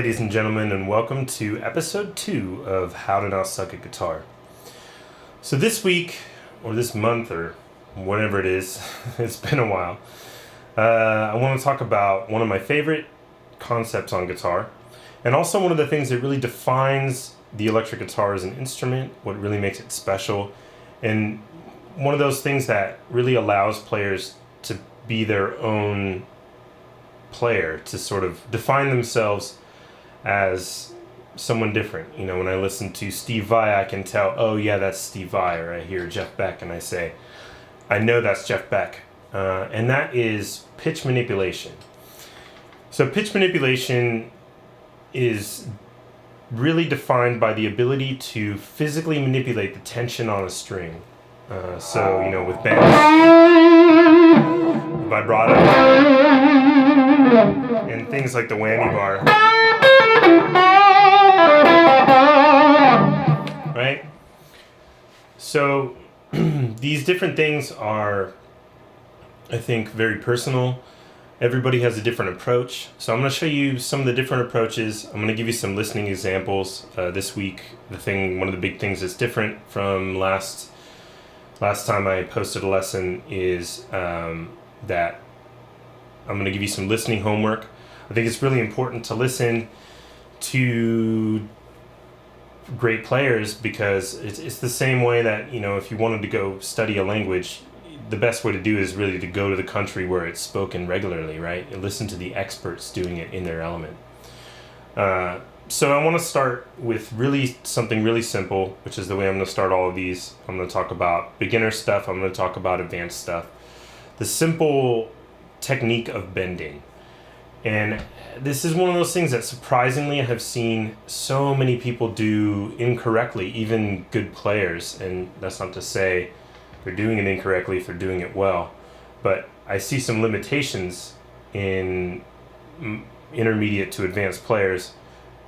ladies and gentlemen, and welcome to episode 2 of How to Not Suck at Guitar. So this week, or this month, or whatever it is, it's been a while, I want to talk about one of my favorite concepts on guitar, and also one of the things that really defines the electric guitar as an instrument, what really makes it special, and one of those things that really allows players to be their own player, to sort of define themselves as someone different. You know, when I listen to Steve Vai, I can tell, oh yeah, that's Steve Vai, or I hear Jeff Beck and I say, I know that's Jeff Beck. And that is pitch manipulation. So pitch manipulation is really defined by the ability to physically manipulate the tension on a string. So, you know, with bends, vibrato, and things like the whammy bar. Right? So these different things are, I think, very personal. Everybody has a different approach. So I'm going to show you some of the different approaches. I'm going to give you some listening examples this week. One of the big things that's different from last time I posted a lesson is that I'm going to give you some listening homework. I think it's really important to listen to great players because it's the same way that, you know, if you wanted to go study a language, the best way to do is really to go to the country where it's spoken regularly, right? And listen to the experts doing it in their element. So I want to start with something really simple, which is the way I'm going to start all of these. I'm going to talk about beginner stuff. I'm going to talk about advanced stuff. The simple technique of bending. And this is one of those things that surprisingly I have seen so many people do incorrectly, even good players. And that's not to say they're doing it incorrectly if they're doing it well. But I see some limitations in intermediate to advanced players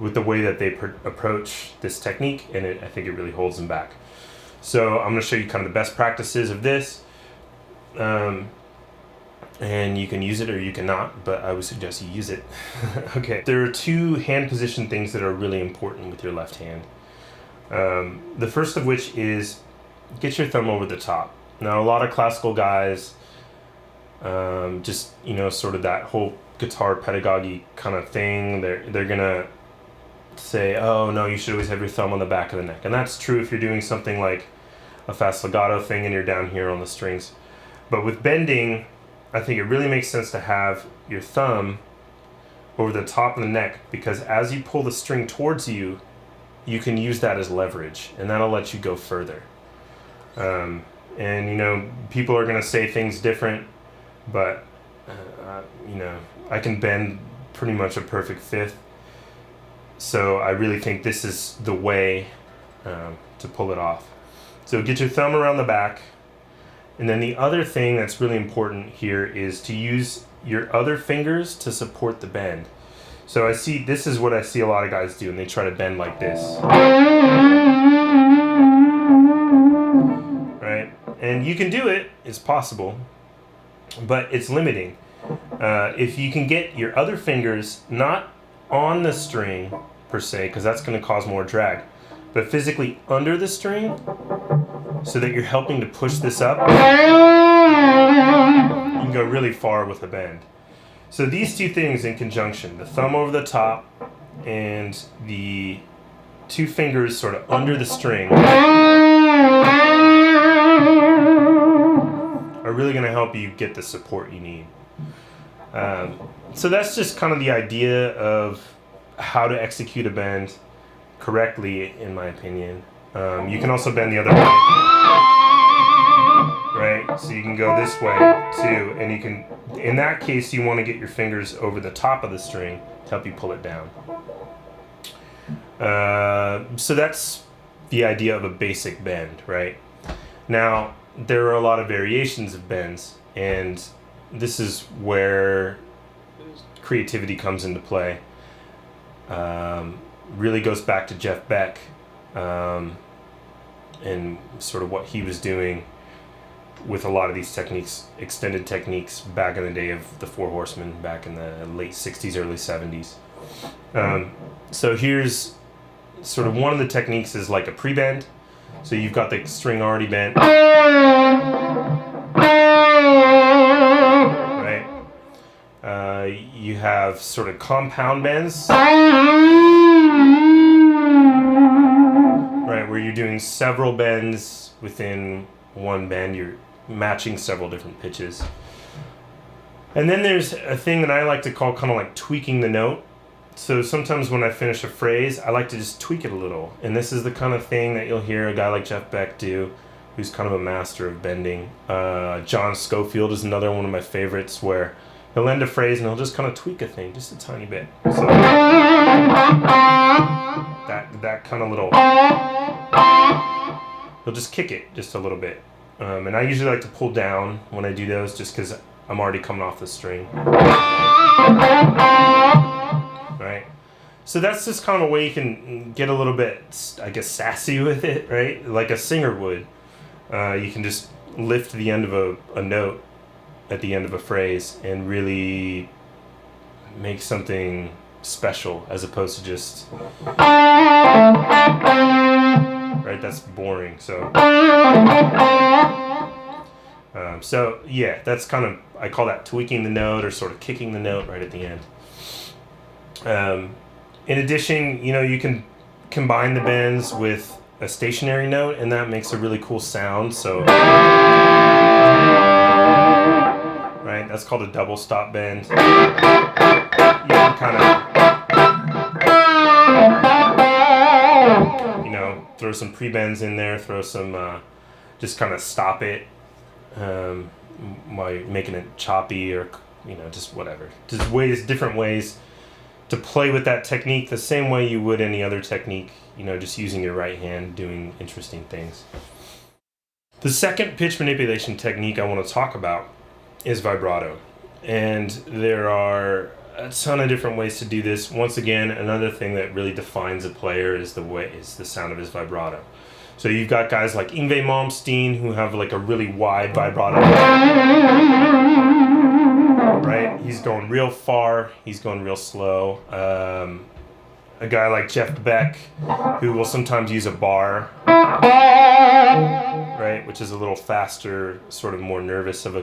with the way that they approach this technique, and I think it really holds them back. So I'm going to show you kind of the best practices of this. And you can use it or you cannot, but I would suggest you use it. Okay. There are two hand position things that are really important with your left hand. The first of which is get your thumb over the top. Now, a lot of classical guys, just, you know, sort of that whole guitar pedagogy kind of thing, they're gonna say, oh no, you should always have your thumb on the back of the neck. And that's true if you're doing something like a fast legato thing and you're down here on the strings. But with bending, I think it really makes sense to have your thumb over the top of the neck, because as you pull the string towards you, you can use that as leverage, and that'll let you go further. And you know, people are going to say things different, but you know, I can bend pretty much a perfect fifth. So I really think this is the way to pull it off. So get your thumb around the back. And then the other thing that's really important here is to use your other fingers to support the bend. So this is what I see a lot of guys do, and they try to bend like this. Right? And you can do it, it's possible, but it's limiting. If you can get your other fingers not on the string per se, because that's going to cause more drag, but physically under the string, so that you're helping to push this up, you can go really far with a bend. So these two things in conjunction, the thumb over the top and the two fingers sort of under the string, are really going to help you get the support you need. So that's just kind of the idea of how to execute a bend correctly, in my opinion. You can also bend the other way, right? So you can go this way too, and you can, in that case, you want to get your fingers over the top of the string to help you pull it down. So that's the idea of a basic bend, right? Now, there are a lot of variations of bends, and this is where creativity comes into play. Really goes back to Jeff Beck, and sort of what he was doing with a lot of these techniques, extended techniques, back in the day of the Four Horsemen, back in the late 60s, early 70s. So here's sort of one of the techniques is like a pre-bend. So you've got the string already bent. Right? You have sort of compound bends. Right, where you're doing several bends within one bend. You're matching several different pitches. And then there's a thing that I like to call kind of like tweaking the note. So sometimes when I finish a phrase, I like to just tweak it a little. And this is the kind of thing that you'll hear a guy like Jeff Beck do, who's kind of a master of bending. John Scofield is another one of my favorites, where he'll end a phrase and he'll just kind of tweak a thing just a tiny bit. So that kind of little, he'll just kick it just a little bit. And I usually like to pull down when I do those, just because I'm already coming off the string. Right? So that's just kind of a way you can get a little bit, I guess, sassy with it, right? Like a singer would. You can just lift the end of a note at the end of a phrase and really make something special, as opposed to just, right? That's boring. So yeah, that's kind of, I call that tweaking the note, or sort of kicking the note right at the end. In addition, you can combine the bends with a stationary note, and that makes a really cool sound. So, right, that's called a double stop bend. You can kind of, throw some pre-bends in there, throw some, just kind of stop it, by making it choppy, or, just whatever. Just different ways to play with that technique the same way you would any other technique, just using your right hand, doing interesting things. The second pitch manipulation technique I want to talk about is vibrato. And there are a ton of different ways to do this. Once again, another thing that really defines a player is the sound of his vibrato. So you've got guys like Yngwie Malmsteen, who have like a really wide vibrato. Right? He's going real far, he's going real slow. A guy like Jeff Beck, who will sometimes use a bar, right, which is a little faster, sort of more nervous of a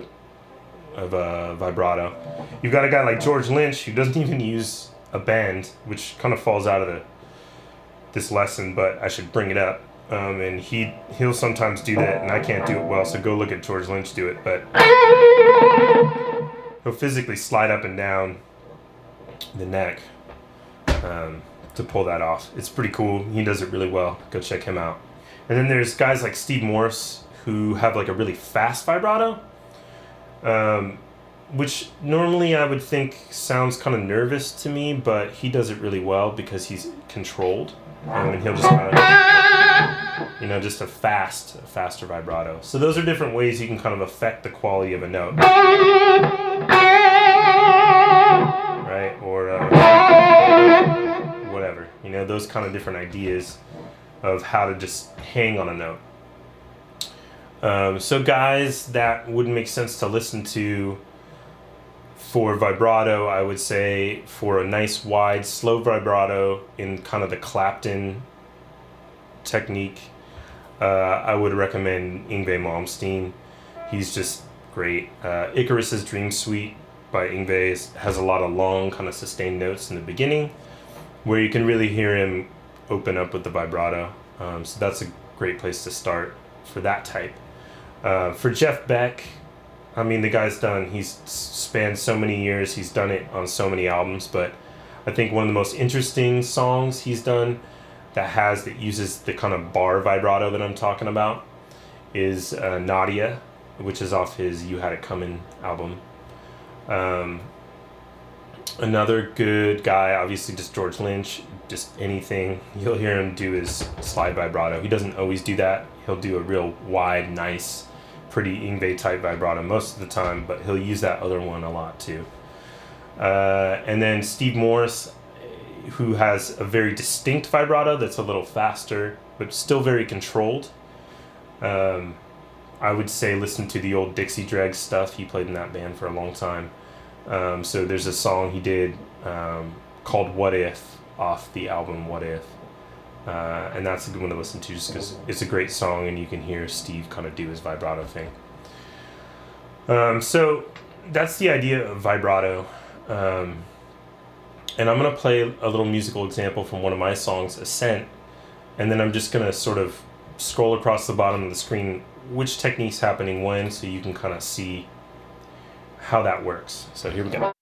vibrato. You've got a guy like George Lynch, who doesn't even use a bend, which kind of falls out of this lesson, but I should bring it up. And he'll sometimes do that, and I can't do it well, so go look at George Lynch do it. But he'll physically slide up and down the neck to pull that off. It's pretty cool. He does it really well. Go check him out. And then there's guys like Steve Morse, who have like a really fast vibrato, which normally I would think sounds kind of nervous to me, but he does it really well because he's controlled. And he'll just kind of, just a faster vibrato. So those are different ways you can kind of affect the quality of a note. Right? Or whatever. Those kind of different ideas of how to just hang on a note. So guys that would make sense to listen to for vibrato, I would say for a nice wide slow vibrato in kind of the Clapton technique, I would recommend Yngwie Malmsteen. He's just great. Icarus's Dream Suite by Yngwie has a lot of long kind of sustained notes in the beginning where you can really hear him open up with the vibrato. So that's a great place to start for that type. For Jeff Beck, the guy's he's spanned so many years, he's done it on so many albums, but I think one of the most interesting songs he's done that uses the kind of bar vibrato that I'm talking about is Nadia, which is off his You Had It Coming album. Another good guy, obviously just George Lynch, just anything. You'll hear him do his slide vibrato. He doesn't always do that. He'll do a real wide, nice, pretty Yngwie type vibrato most of the time, but he'll use that other one a lot too. And then Steve Morse, who has a very distinct vibrato that's a little faster, but still very controlled. I would say listen to the old Dixie Dregs stuff. He played in that band for a long time. So there's a song he did called What If off the album What If. And that's a good one to listen to just because it's a great song and you can hear Steve kind of do his vibrato thing. So that's the idea of vibrato. And I'm going to play a little musical example from one of my songs, Ascent, and then I'm just going to sort of scroll across the bottom of the screen which technique's happening when, so you can kind of see how that works. So here we go.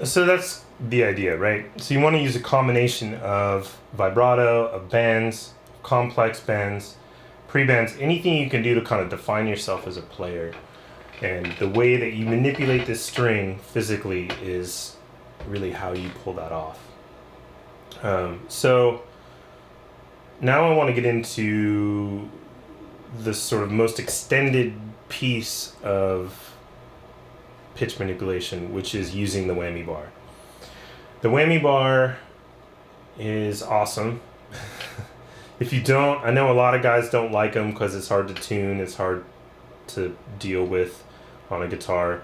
So that's the idea, right? So you want to use a combination of vibrato, of bends, complex bends, pre-bends, anything you can do to kind of define yourself as a player. And the way that you manipulate this string physically is really how you pull that off. So now I want to get into the sort of most extended piece of pitch manipulation, which is using the whammy bar. The whammy bar is awesome. If you don't, I know a lot of guys don't like them because it's hard to tune, it's hard to deal with on a guitar,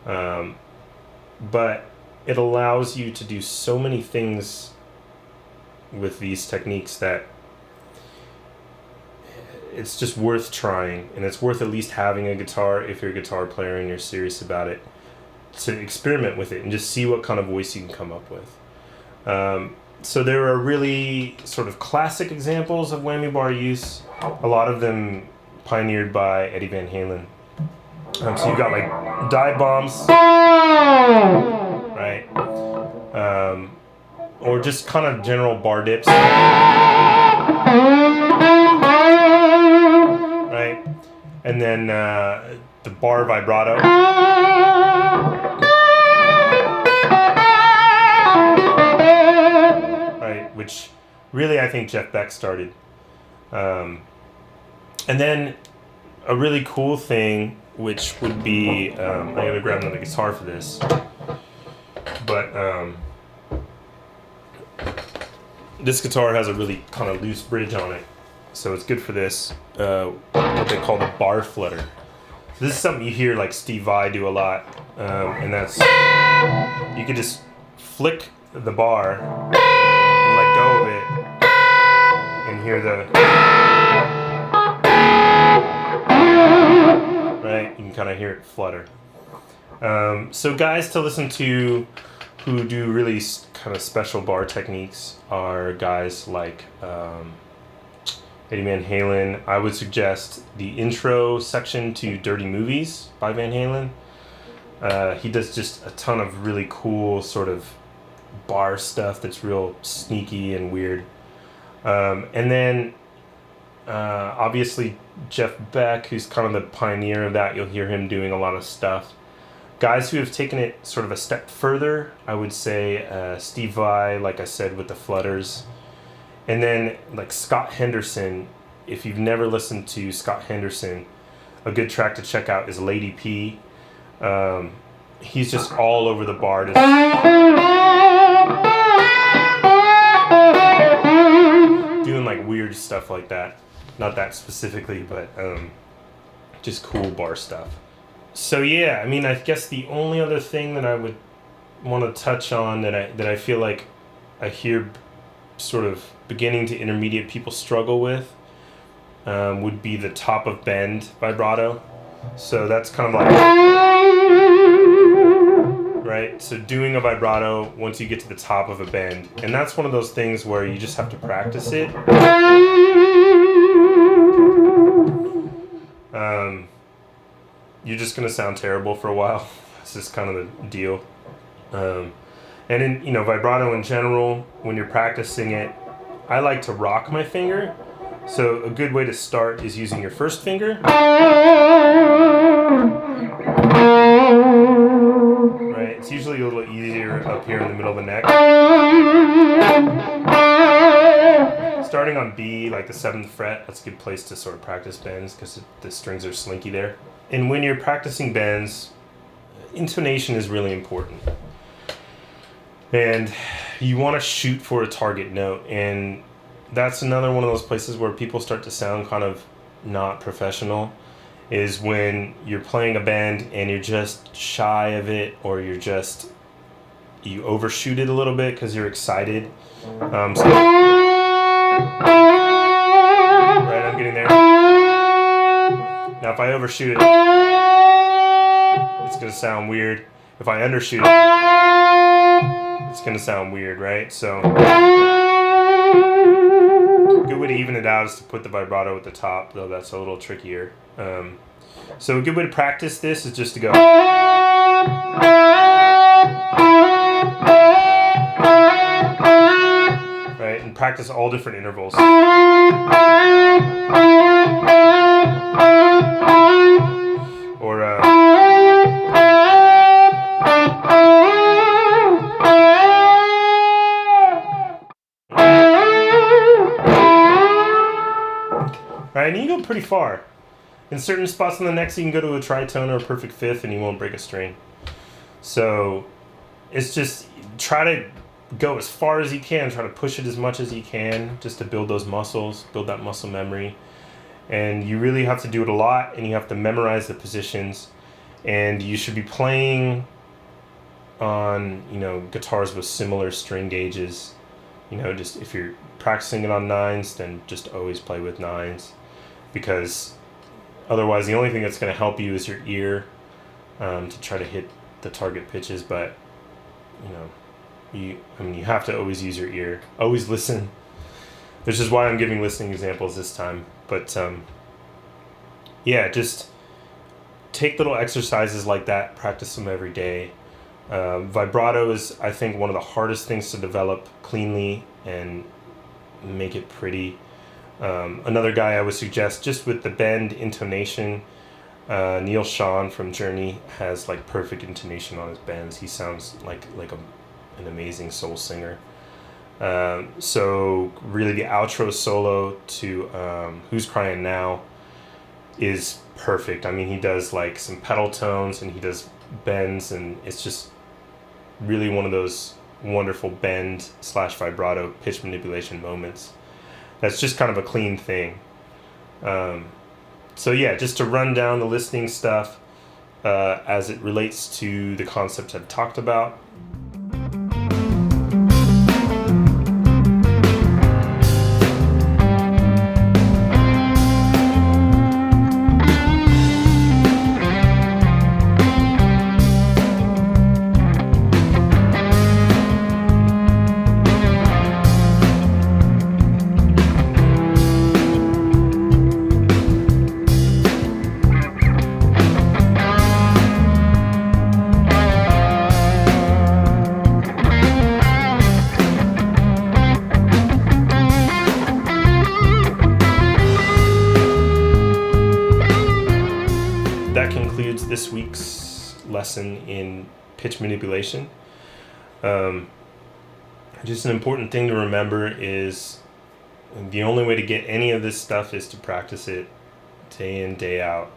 but it allows you to do so many things with these techniques that it's just worth trying, and it's worth at least having a guitar if you're a guitar player and you're serious about it, to experiment with it and just see what kind of voice you can come up with. So there are really sort of classic examples of whammy bar use, a lot of them pioneered by Eddie Van Halen. So you've got like dive bombs, right? Or just kind of general bar dips, right? And then the bar vibrato, right? Which really I think Jeff Beck started. And then a really cool thing, which would be, I'm going to grab another guitar for this, but this guitar has a really kind of loose bridge on it, so it's good for this, what they call the bar flutter. So this is something you hear like Steve Vai do a lot, and that's, you can just flick the bar and let go of it and hear the, right, you can kind of hear it flutter. So guys to listen to who do really kind of special bar techniques are guys like Eddie Van Halen. I would suggest the intro section to Dirty Movies by Van Halen. He does just a ton of really cool sort of bar stuff that's real sneaky and weird. And then obviously Jeff Beck, who's kind of the pioneer of that, you'll hear him doing a lot of stuff. Guys who have taken it sort of a step further, I would say Steve Vai, like I said, with the flutters. And then like Scott Henderson. If you've never listened to Scott Henderson, a good track to check out is Lady P. He's just all over the bar, doing like weird stuff like that. Not that specifically, but just cool bar stuff. So yeah, I mean, I guess the only other thing that I would want to touch on that I feel like I hear sort of beginning to intermediate people struggle with would be the top of bend vibrato. So that's kind of like, right? So doing a vibrato once you get to the top of a bend, and that's one of those things where you just have to practice it. You're just gonna sound terrible for a while. That's just kind of the deal. And in vibrato in general, when you're practicing it, I like to rock my finger. So a good way to start is using your first finger. Right? It's usually a little easier up here in the middle of the neck. Starting on B, like the 7th fret, that's a good place to sort of practice bends because the strings are slinky there. And when you're practicing bends, intonation is really important. And you want to shoot for a target note. And that's another one of those places where people start to sound kind of not professional, is when you're playing a bend and you're just shy of it, or you overshoot it a little bit because you're excited. Right, I'm getting there. Now if I overshoot it, it's going to sound weird. If I undershoot it, it's going to sound weird, right? So a good way to even it out is to put the vibrato at the top, though that's a little trickier. So a good way to practice this is just to go. Right, and practice all different intervals. Or right, and you can go pretty far. In certain spots on the neck, you can go to a tritone or a perfect fifth and you won't break a string. So it's just try to go as far as you can, try to push it as much as you can, just to build those muscles, build that muscle memory. And you really have to do it a lot, and you have to memorize the positions. And you should be playing on, guitars with similar string gauges. Just if you're practicing it on 9s, then just always play with 9s, because otherwise the only thing that's going to help you is your ear to try to hit the target pitches. But you have to always use your ear, always listen, which is why I'm giving listening examples this time. But just take little exercises like that, practice them every day. Vibrato is, I think, one of the hardest things to develop cleanly and make it pretty. Another guy I would suggest, just with the bend intonation, Neil Schon from Journey has like perfect intonation on his bends. He sounds like an amazing soul singer. So really the outro solo to Who's Crying Now is perfect. I mean, he does like some pedal tones and he does bends, and it's just really one of those wonderful bend / vibrato pitch manipulation moments. That's just kind of a clean thing. So yeah, just to run down the listening stuff as it relates to the concepts I've talked about. This week's lesson in pitch manipulation. Just an important thing to remember is the only way to get any of this stuff is to practice it day in, day out,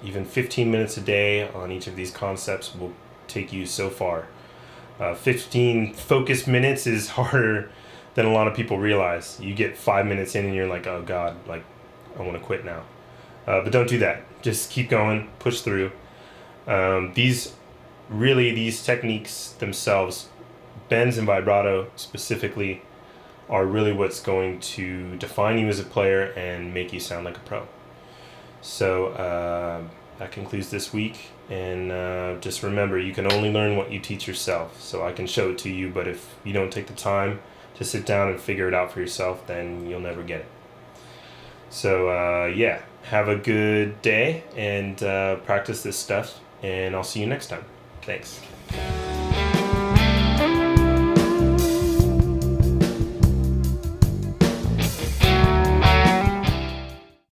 Even 15 minutes a day on each of these concepts will take you so far. 15 focused minutes is harder than a lot of people realize. You get 5 minutes in and you're like, oh God, like I want to quit now. But don't do that. Just keep going, push through. These techniques themselves, bends and vibrato specifically, are really what's going to define you as a player and make you sound like a pro. So that concludes this week, and just remember, you can only learn what you teach yourself. So I can show it to you, but if you don't take the time to sit down and figure it out for yourself, then you'll never get it. So yeah, have a good day and practice this stuff, and I'll see you next time. Thanks.